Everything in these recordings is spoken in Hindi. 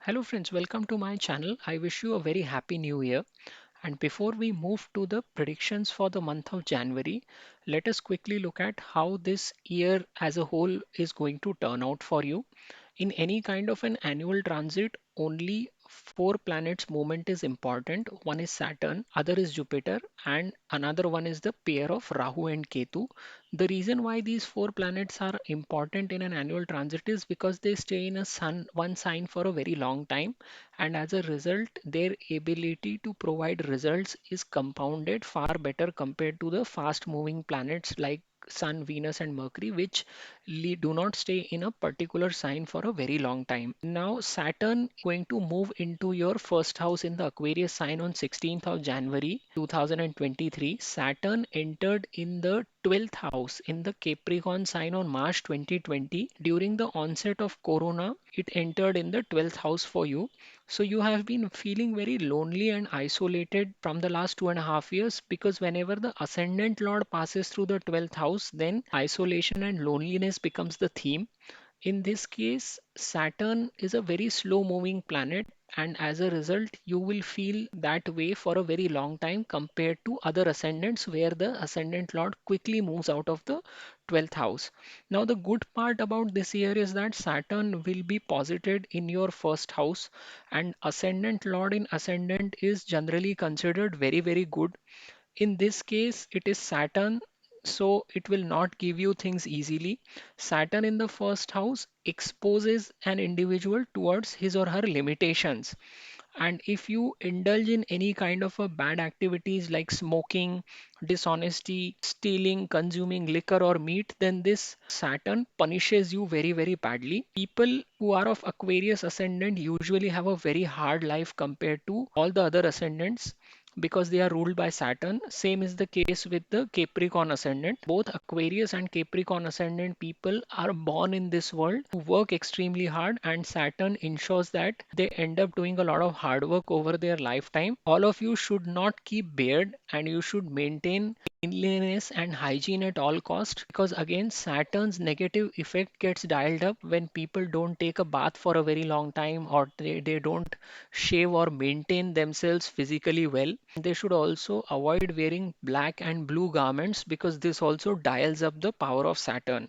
Hello friends, welcome to my channel. I wish you a very happy new year. And before we move to the predictions for the month of January, let us quickly look at how this year as a whole is going to turn out for you. In any kind of an annual transit, only four planets movement is important. One is Saturn, other is Jupiter, and another one is the pair of Rahu and Ketu. The reason why these four planets are important in an annual transit is because they stay in a sun one sign for a very long time, and as a result, their ability to provide results is compounded far better compared to the fast moving planets like Sun, Venus, and Mercury, which do not stay in a particular sign for a very long time. Now, Saturn going to move into your first house in the Aquarius sign on 16th of January 2023. Saturn entered in the 12th house in the Capricorn sign on March 2020. During the onset of Corona, it entered in the 12th house for you. So you have been feeling very lonely and isolated from the last 2.5 years because whenever the ascendant lord passes through the 12th house, then isolation and loneliness becomes the theme. In this case, Saturn is a very slow moving planet, and as a result, you will feel that way for a very long time compared to other ascendants where the ascendant lord quickly moves out of the 12th house. Now, the good part about this year is that Saturn will be posited in your first house, and ascendant lord in ascendant is generally considered very, very good. In this case, it is Saturn, so it will not give you things easily. Saturn in the first house exposes an individual towards his or her limitations. And if you indulge in any kind of a bad activities like smoking, dishonesty, stealing, consuming liquor or meat, then this Saturn punishes you very, very badly. People who are of Aquarius ascendant usually have a very hard life compared to all the other ascendants because they are ruled by Saturn. Same is the case with the Capricorn ascendant. Both Aquarius and Capricorn ascendant people are born in this world to work extremely hard, and Saturn ensures that they end up doing a lot of hard work over their lifetime. All of you should not keep beard and you should maintain cleanliness and hygiene at all cost, because again Saturn's negative effect gets dialed up when people don't take a bath for a very long time, or they don't shave or maintain themselves physically well. They should also avoid wearing black and blue garments because this also dials up the power of Saturn.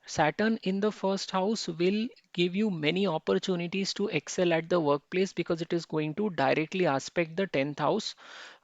Saturn in the first house will give you many opportunities to excel at the workplace because it is going to directly aspect the 10th house.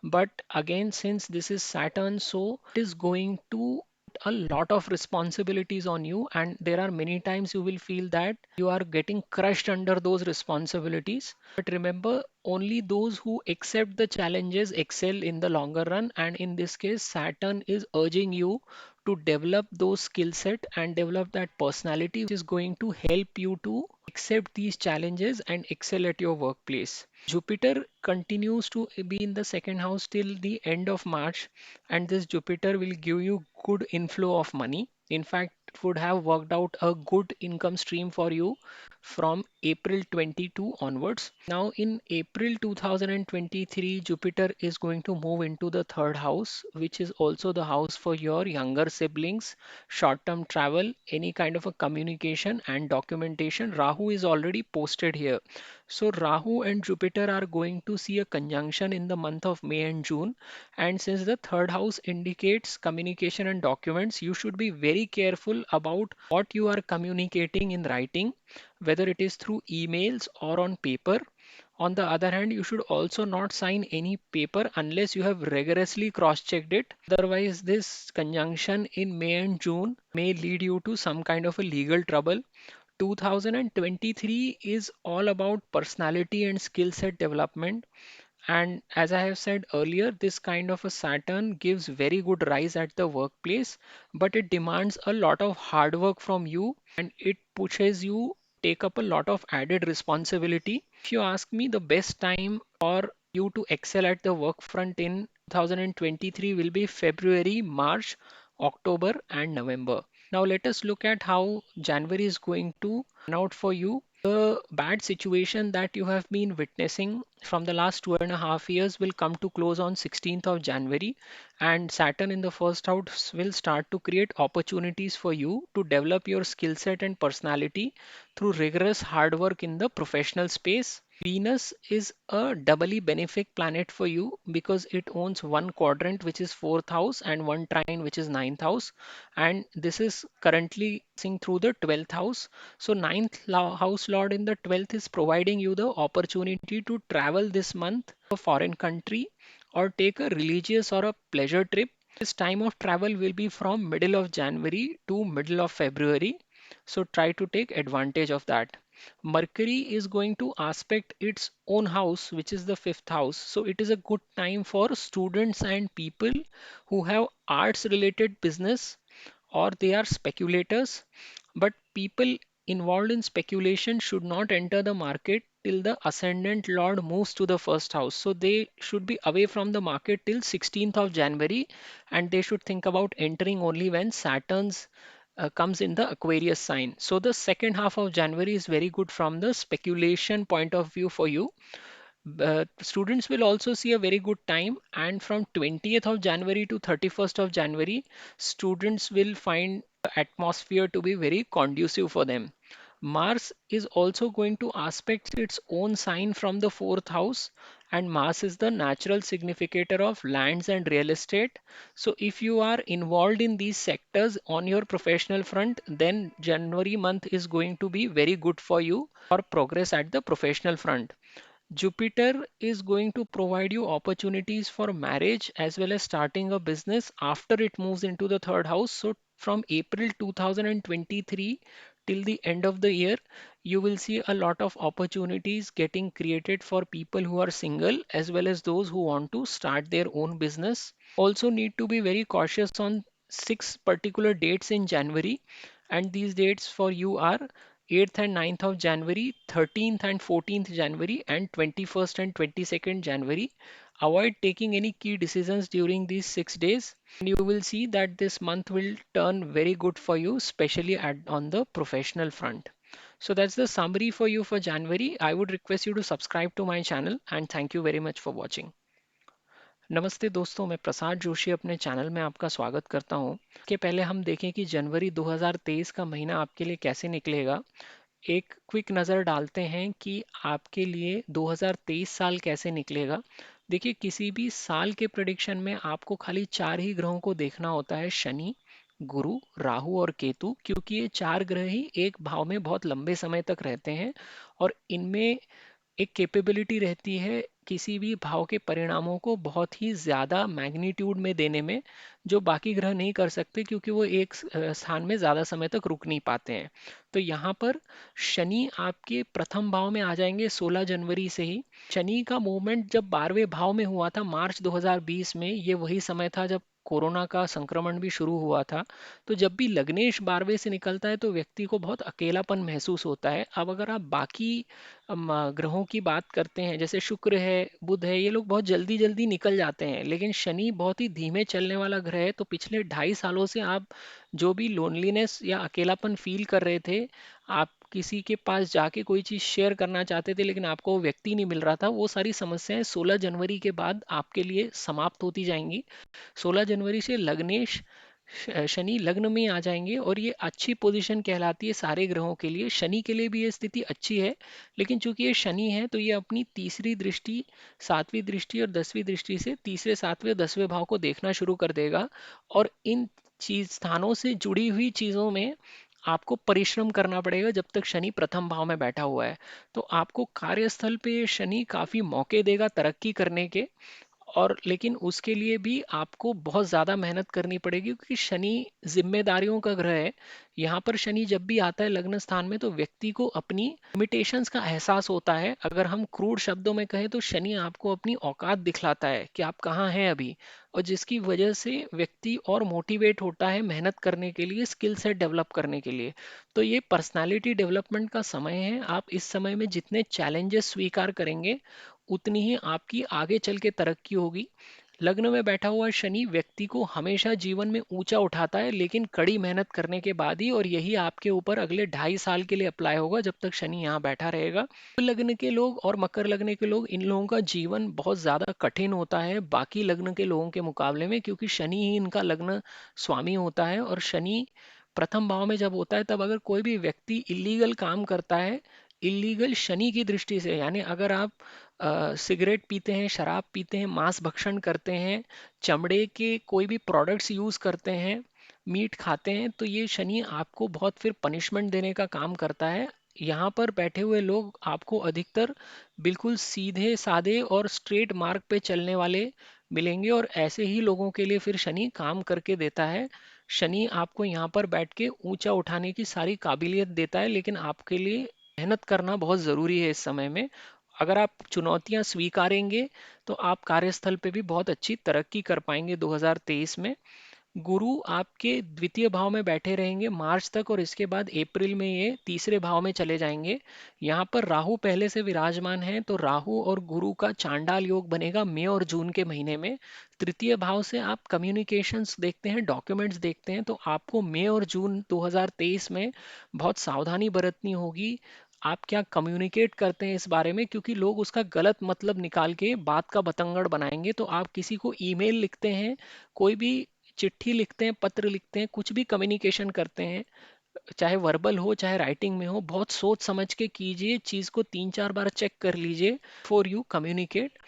But again, since this is Saturn, so it is going to a lot of responsibilities on you, and there are many times you will feel that you are getting crushed under those responsibilities. But remember, only those who accept the challenges excel in the longer run, and in this case Saturn is urging you to develop those skill set and develop that personality which is going to help you to accept these challenges and excel at your workplace. Jupiter continues to be in the second house till the end of March, and this Jupiter will give you good inflow of money. In fact, it would have worked out a good income stream for you from April 22 onwards. Now, in April 2023, Jupiter is going to move into the third house, which is also the house for your younger siblings, short-term travel, any kind of a communication and documentation. Rahu is already posted here. So Rahu and Jupiter are going to see a conjunction in the month of May and June. And since the third house indicates communication and documents, you should be very careful about what you are communicating in writing, whether it is through emails or on paper. On the other hand, you should also not sign any paper unless you have rigorously cross-checked it. Otherwise, this conjunction in May and June may lead you to some kind of a legal trouble. 2023 is all about personality and skill set development. And as I have said earlier, this kind of a Saturn gives very good rise at the workplace, but it demands a lot of hard work from you and it pushes you take up a lot of added responsibility. If you ask me, the best time for you to excel at the work front in 2023 will be February, March, October, and November. Now let us look at how January is going to turn out for you. The bad situation that you have been witnessing from the last 2.5 years will come to close on 16th of January, and Saturn in the first house will start to create opportunities for you to develop your skill set and personality through rigorous hard work in the professional space. Venus is a doubly benefic planet for you because it owns one quadrant, which is fourth house, and one trine, which is ninth house. And this is currently passing through the 12th house. So house lord in the 12th is providing you the opportunity to travel this month to a foreign country or take a religious or a pleasure trip. This time of travel will be from middle of January to middle of February. So try to take advantage of that. Mercury is going to aspect its own house, which is the fifth house. So it is a good time for students and people who have arts related business or they are speculators. But people involved in speculation should not enter the market till the ascendant lord moves to the first house. So they should be away from the market till 16th of January, and they should think about entering only when Saturn's comes in the Aquarius sign. So the second half of January is very good from the speculation point of view for you. Students will also see a very good time, and from 20th of January to 31st of January, students will find the atmosphere to be very conducive for them. Mars is also going to aspect its own sign from the fourth house, and Mars is the natural significator of lands and real estate. So, if you are involved in these sectors on your professional front, then January month is going to be very good for you for progress at the professional front. Jupiter is going to provide you opportunities for marriage as well as starting a business after it moves into the third house. So, from April 2023 till the end of the year, you will see a lot of opportunities getting created for people who are single as well as those who want to start their own business. Also, need to be very cautious on six particular dates in January, and these dates for you are 8th and 9th of January, 13th and 14th January, and 21st and 22nd January. Avoid taking any key decisions during these 6 days, and you will see that this month will turn very good for you, especially on the professional front. So that's the summary for you for January. I would request you to subscribe to my channel, and thank you very much for watching. नमस्ते दोस्तों, मैं प्रसाद जोशी अपने चैनल में आपका स्वागत करता हूं। इसके पहले हम देखें कि जनवरी 2023 का महीना आपके लिए कैसे निकलेगा। एक क्विक नज़र डालते हैं कि आपके लिए 2023 साल कैसे निकलेगा। देखिए, किसी भी साल के प्रेडिक्शन में आपको खाली चार ही ग्रहों को देखना होता है: शनि, गुरु, राहु और केतु, क्योंकि ये चार ग्रह ही एक भाव में बहुत लंबे समय तक रहते हैं और इनमें एक कैपेबिलिटी रहती है किसी भी भाव के परिणामों को बहुत ही ज्यादा मैग्नीट्यूड में देने में, जो बाकी ग्रह नहीं कर सकते क्योंकि वो एक स्थान में ज्यादा समय तक रुक नहीं पाते हैं। तो यहाँ पर शनि आपके प्रथम भाव में आ जाएंगे 16 जनवरी से ही। शनि का मूवमेंट जब 12वें भाव में हुआ था मार्च 2020 में, ये वही समय था जब कोरोना का संक्रमण भी शुरू हुआ था। तो जब भी लग्नेश 12वें से निकलता है तो व्यक्ति को बहुत अकेलापन महसूस होता है। अब अगर आप बाकी ग्रहों की बात करते हैं, जैसे शुक्र है, बुध है, ये लोग बहुत जल्दी जल्दी निकल जाते हैं, लेकिन शनि बहुत ही धीमे चलने वाला ग्रह है। तो पिछले 2.5 सालों से आप जो भी लोनलीनेस या अकेलापन फील कर रहे थे, आप किसी के पास जाके कोई चीज़ शेयर करना चाहते थे लेकिन आपको वो व्यक्ति नहीं मिल रहा था, वो सारी समस्याएं 16 जनवरी के बाद आपके लिए समाप्त होती जाएंगी। 16 जनवरी से लग्नेश शनि लग्न में आ जाएंगे और ये अच्छी पोजीशन कहलाती है सारे ग्रहों के लिए। शनि के लिए भी ये स्थिति अच्छी है, लेकिन चूंकि ये शनि है तो ये अपनी तीसरी दृष्टि, सातवीं दृष्टि और 10वीं दृष्टि से तीसरे, सातवें और 10वें भाव को देखना शुरू कर देगा। और इन चीज स्थानों से जुड़ी हुई चीजों में आपको परिश्रम करना पड़ेगा जब तक शनि प्रथम भाव में बैठा हुआ है। तो आपको कार्यस्थल पे शनि काफी मौके देगा तरक्की करने के, और लेकिन उसके लिए भी आपको बहुत ज़्यादा मेहनत करनी पड़ेगी क्योंकि शनि जिम्मेदारियों का ग्रह है। यहाँ पर शनि जब भी आता है लग्न स्थान में तो व्यक्ति को अपनी लिमिटेशंस का एहसास होता है। अगर हम क्रूड शब्दों में कहें तो शनि आपको अपनी औकात दिखलाता है कि आप कहाँ हैं अभी, और जिसकी वजह से व्यक्ति और मोटिवेट होता है मेहनत करने के लिए, स्किल सेट डेवलप करने के लिए। तो ये पर्सनालिटी डेवलपमेंट का समय है। आप इस समय में जितने चैलेंजेस स्वीकार करेंगे उतनी ही आपकी आगे चल के तरक्की होगी। लग्न में बैठा हुआ शनि व्यक्ति को हमेशा जीवन में ऊंचा उठाता है, लेकिन कड़ी मेहनत करने के बाद ही, और यही आपके ऊपर अगले 2.5 साल के लिए अप्लाई होगा जब तक शनि यहाँ बैठा रहेगा। लग्न के लोग और मकर लग्न के लोग, इन लोगों का जीवन बहुत ज्यादा कठिन होता है बाकी लग्न के लोगों के मुकाबले में, क्योंकि शनि ही इनका लग्न स्वामी होता है। और शनि प्रथम भाव में जब होता है, तब अगर कोई भी व्यक्ति इलीगल काम करता है, इलीगल शनि की दृष्टि से, यानी अगर आप सिगरेट पीते हैं, शराब पीते हैं, मांस भक्षण करते हैं, चमड़े के कोई भी प्रोडक्ट्स यूज करते हैं, मीट खाते हैं, तो ये शनि आपको बहुत फिर पनिशमेंट देने का काम करता है। यहाँ पर बैठे हुए लोग आपको अधिकतर बिल्कुल सीधे साधे और स्ट्रेट मार्ग पे चलने वाले मिलेंगे, और ऐसे ही लोगों के लिए फिर शनि काम करके देता है। शनि आपको यहाँ पर बैठ के ऊंचा उठाने की सारी काबिलियत देता है, लेकिन आपके लिए मेहनत करना बहुत ज़रूरी है इस समय में। अगर आप चुनौतियां स्वीकारेंगे तो आप कार्यस्थल पे भी बहुत अच्छी तरक्की कर पाएंगे 2023 में। गुरु आपके द्वितीय भाव में बैठे रहेंगे मार्च तक, और इसके बाद अप्रैल में ये तीसरे भाव में चले जाएंगे। यहाँ पर राहु पहले से विराजमान है, तो राहु और गुरु का चांडाल योग बनेगा मई और जून के महीने में। तृतीय भाव से आप कम्युनिकेशंस देखते हैं, डॉक्यूमेंट्स देखते हैं, तो आपको मई और जून 2023 में बहुत सावधानी बरतनी होगी। आप क्या कम्युनिकेट करते हैं इस बारे में, क्योंकि लोग उसका गलत मतलब निकाल के बात का बतंगड़ बनाएंगे। तो आप किसी को ईमेल लिखते हैं, कोई भी चिट्ठी लिखते हैं, पत्र लिखते हैं, कुछ भी कम्युनिकेशन करते हैं, चाहे वर्बल हो चाहे राइटिंग में हो, बहुत सोच समझ के कीजिए, चीज को 3-4 बार चेक कर लीजिए फॉर यू कम्युनिकेट।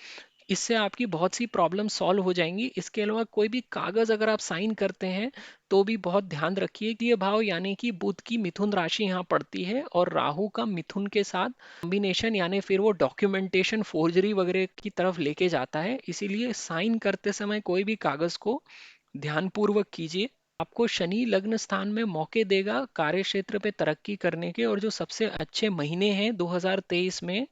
इससे आपकी बहुत सी प्रॉब्लम सॉल्व हो जाएंगी। इसके अलावा कोई भी कागज अगर आप साइन करते हैं तो भी बहुत ध्यान रखिए कि ये भाव यानी कि बुध की मिथुन राशि यहाँ पड़ती है, और राहु का मिथुन के साथ कॉम्बिनेशन, यानी फिर वो डॉक्यूमेंटेशन फोर्जरी वगैरह की तरफ लेके जाता है। इसीलिए साइन करते समय कोई भी कागज को ध्यानपूर्वक कीजिए। आपको शनि लग्न स्थान में मौके देगा कार्य क्षेत्र पे तरक्की करने के, और जो सबसे अच्छे महीने हैं 2023 में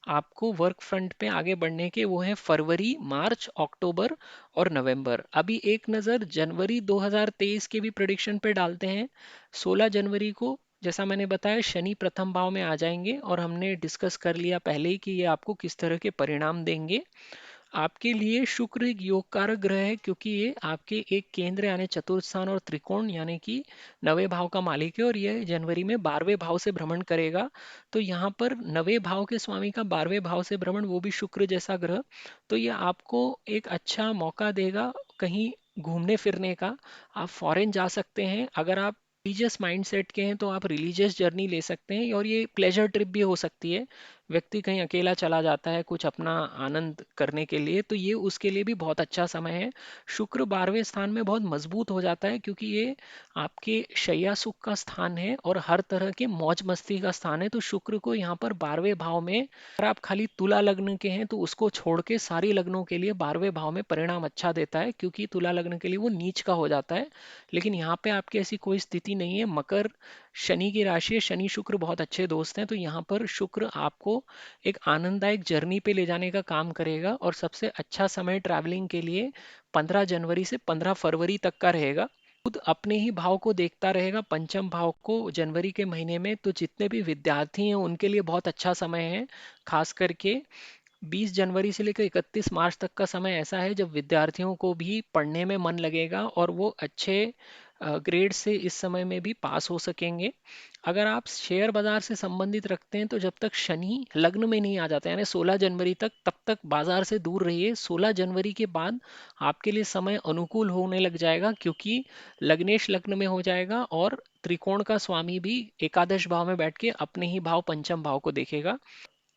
आपको वर्क फ्रंट पे आगे बढ़ने के, वो है फरवरी, मार्च, अक्टूबर और नवंबर। अभी एक नज़र जनवरी 2023 के भी प्रेडिक्शन पे डालते हैं। 16 जनवरी को जैसा मैंने बताया शनि प्रथम भाव में आ जाएंगे, और हमने डिस्कस कर लिया पहले ही कि ये आपको किस तरह के परिणाम देंगे। आपके लिए शुक्र एक योग कारक ग्रह है, क्योंकि ये आपके एक केंद्र यानी चतुर्थ स्थान और त्रिकोण यानी कि 9वें भाव का मालिक है, और यह जनवरी में 12वें भाव से भ्रमण करेगा। तो यहाँ पर 9वें भाव के स्वामी का 12वें भाव से भ्रमण, वो भी शुक्र जैसा ग्रह, तो ये आपको एक अच्छा मौका देगा कहीं घूमने फिरने का। आप फॉरेन जा सकते हैं, अगर आप रिलीजियस माइंडसेट के हैं तो आप रिलीजियस जर्नी ले सकते हैं, और ये प्लेजर ट्रिप भी हो सकती है। व्यक्ति कहीं अकेला चला जाता है कुछ अपना आनंद करने के लिए, तो ये उसके लिए भी बहुत अच्छा समय है। शुक्र 12वें स्थान में बहुत मजबूत हो जाता है, क्योंकि ये आपके शैया सुख का स्थान है और हर तरह के मौज मस्ती का स्थान है। तो शुक्र को यहाँ पर 12वें भाव में, अगर आप खाली तुला लग्न के हैं तो उसको छोड़ के सारी लग्नों के लिए 12वें भाव में परिणाम अच्छा देता है, क्योंकि तुला लग्न के लिए वो नीच का हो जाता है। लेकिन यहाँ पे आपकी ऐसी कोई स्थिति नहीं है। मकर शनि की राशि है, शनि शुक्र बहुत अच्छे दोस्त हैं, तो यहाँ पर शुक्र आपको एक आनंददायक जर्नी पे ले जाने का काम करेगा। और सबसे अच्छा समय ट्रैवलिंग के लिए 15 जनवरी से 15 फरवरी तक का रहेगा। खुद अपने ही भाव को देखता रहेगा, पंचम भाव को, जनवरी के महीने में। तो जितने भी विद्यार्थी हैं उनके लिए बहुत अच्छा समय है। खास करके 20 जनवरी से लेकर 31 मार्च तक का समय ऐसा है जब विद्यार्थियों को भी पढ़ने में मन लगेगा, और वो अच्छे ग्रेड से इस समय में भी पास हो सकेंगे। अगर आप शेयर बाजार से संबंधित रखते हैं तो जब तक शनि लग्न में नहीं आ जाता, यानी 16 जनवरी तक, तब तक बाजार से दूर रहिए। 16 जनवरी के बाद आपके लिए समय अनुकूल होने लग जाएगा, क्योंकि लग्नेश लग्न में हो जाएगा, और त्रिकोण का स्वामी भी एकादश भाव में बैठ के अपने ही भाव पंचम भाव को देखेगा।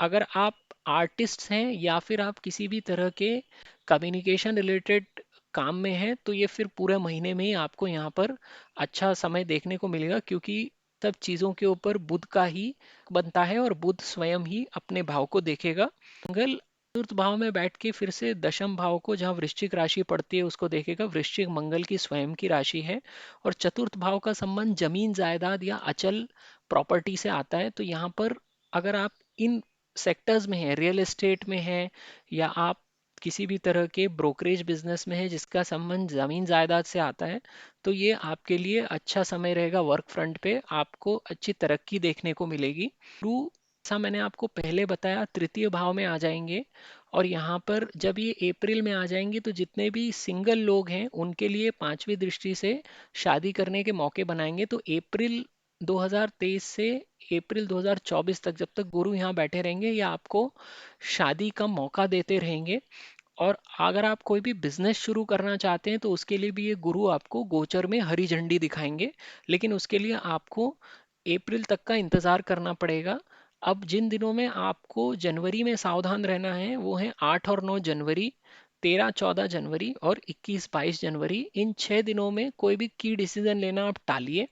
अगर आप आर्टिस्ट हैं या फिर आप किसी भी तरह के कम्युनिकेशन रिलेटेड काम में हैं, तो ये फिर पूरे महीने में ही आपको यहाँ पर अच्छा समय देखने को मिलेगा, क्योंकि सब चीज़ों के ऊपर बुध का ही बनता है, और बुध स्वयं ही अपने भाव को देखेगा। मंगल चतुर्थ भाव में बैठ के फिर से दशम भाव को, जहाँ वृश्चिक राशि पड़ती है, उसको देखेगा। वृश्चिक मंगल की स्वयं की राशि है, और चतुर्थ भाव का संबंध जमीन जायदाद या अचल प्रॉपर्टी से आता है। तो यहाँ पर अगर आप इन सेक्टर्स में हैं, रियल एस्टेट में हैं, या आप किसी भी तरह के ब्रोकरेज बिजनेस में है जिसका संबंध जमीन जायदाद से आता है, तो ये आपके लिए अच्छा समय रहेगा। वर्क फ्रंट पे आपको अच्छी तरक्की देखने को मिलेगी। गुरु जैसा मैंने आपको पहले बताया तृतीय भाव में आ जाएंगे। और यहाँ पर जब ये अप्रैल में आ जाएंगे तो जितने भी सिंगल लोग हैं उनके लिए पांचवी दृष्टि से शादी करने के मौके बनाएंगे। तो अप्रैल 2023 से अप्रैल 2024 तक जब तक गुरु यहाँ बैठे रहेंगे या आपको शादी का मौका देते रहेंगे। और अगर आप कोई भी बिजनेस शुरू करना चाहते हैं तो उसके लिए भी ये गुरु आपको गोचर में हरी झंडी दिखाएंगे। लेकिन उसके लिए आपको अप्रैल तक का इंतजार करना पड़ेगा। अब जिन दिनों में आपको जनवरी में सावधान रहना है वो है 8 और 9 जनवरी, 13 14 जनवरी और 21 22 जनवरी। इन 6 दिनों में कोई भी की डिसीजन लेना आप टालिए।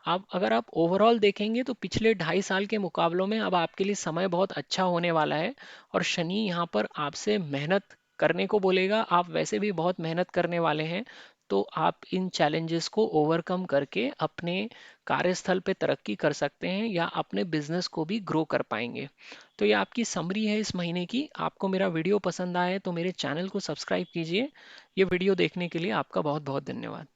आप अगर आप ओवरऑल देखेंगे तो पिछले 2.5 साल के मुकाबलों में अब आपके लिए समय बहुत अच्छा होने वाला है। और शनि यहाँ पर आपसे मेहनत करने को बोलेगा, आप वैसे भी बहुत मेहनत करने वाले हैं। तो आप इन चैलेंजेस को ओवरकम करके अपने कार्यस्थल पे तरक्की कर सकते हैं या अपने बिजनेस को भी ग्रो कर पाएंगे। तो ये आपकी समरी है इस महीने की। आपको मेरा वीडियो पसंद आए तो मेरे चैनल को सब्सक्राइब कीजिए। ये वीडियो देखने के लिए आपका बहुत बहुत धन्यवाद।